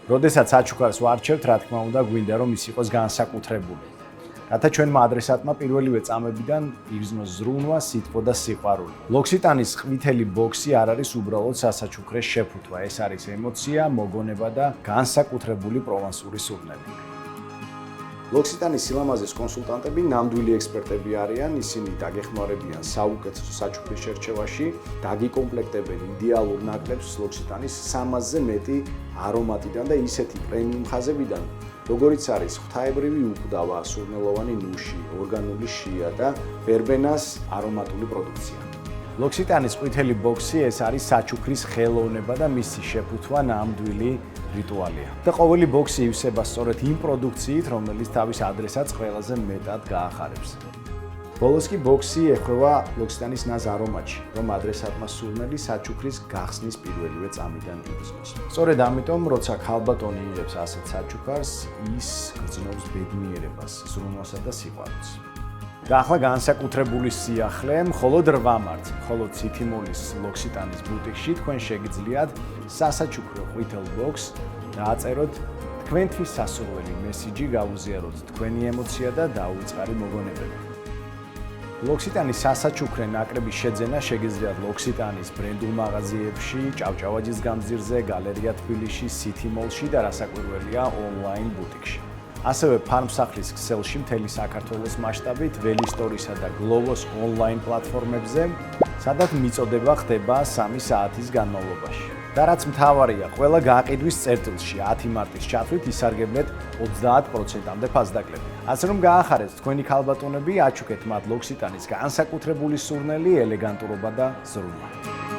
როდესაც საჩუქარს ვარჩევთ, რა თქმა უნდა, გვინდა რომ ის იყოს განსაკუთრებული. რათა ჩვენმა ადრესატმა პირველივე წამებიდან იგრძნოს ზრუნვა, სითბო და სიყვარული. ლოქსიტანის ყვითელი ბოქსი არ არის უბრალოდ სასაჩუქრეს შეფუთვა, ეს არის ემოცია, მოგონება და განსაკუთრებული პროვანსული სურნელი. ლოქსიტანის სილამაზეს კონსულტანტები ნამდვილი ექსპერტები არიან, ისინი დაგეხმარებიან საუკეთესო საჩუქრის შერჩევაში, დაგიკომპლექტებენ იდეალურ ნაკრებს ლოქსიტანის 300-ზე მეტი არომატიდან და ისეთი პრემიუმ ხაზებიდან, როგორიც არის ღვთაებრივი უკვდავა, სურნელოვანი ნუში, ორგანული შია და ვერბენას არომატული პროდუქცია. ლოქსიტანის ყვითელი ბოქსი ეს არის საჩუქრის ხელოვნება და მისი შეფუთვა ნამდვილი რიტუალია. და ყოველი ბოქსი ივსება სწორედ იმ პროდუქციით, რომელიც თავის ადრესატს ყველაზე მეტად გაახარებს. ბოლოს კი ბოქსი ეხება ლოქსიტანის ნაზ არომატში, რომ ადრესატმა სურნელი საჩუქრის გახსნის პირველივე წამიდან იგრძნოს. სწორედ ამიტომ, როცა ქალბატონი იღებს ასეთ საჩუქარს, ის გრძნობს ბედნიერებას, ზრუნვასა და სიყვარულს. და ახლა განსაკუთრებული სიახლე, მხოლოდ 8 მარტს, მხოლოდ ცითიმოლის ლოქსიტანის ბუტიკში თქვენ შეგიძლიათ სასაჩუქრო ყვითელ ბოქსს დააწეროთ თქვენთვის სასურველი მესიჯი, გაუზიაროთ თქვენი ემოცია და დაუვიწყარი მოგონებები. ლოქსიტანის სასაჩუქრე ნაკრების შეძენა შეგიძლიათ ლოქსიტანის ბრენდულ მაღაზიებში, ჭავჭავაძის გამზირზე, გალერეა თბილისში, სითიმოლში და რასაკვირველია ონლაინ ბუტიკში. ასევე ფარმსახლის ქსელში მთელი საქართველოს მასშტაბით, ველისტორისა და გლოვოს ონლაინ პლატფორმებზე, სადაც მიწოდება ხდება 3 საათის განმავლობაში. და რაც მთავარია, ყველა გააყიდვის წერტილში 10 მარტის ჩათვლით ისარგებლეთ 30%-მდე ფასდაკლები. ასე რომ გაახარეთ თქვენი ქალბატონები, აჩუქეთ მათ ლოქსიტანის განსაკუთრებული სურნელი, ელეგანტურობა და ზრუნვა.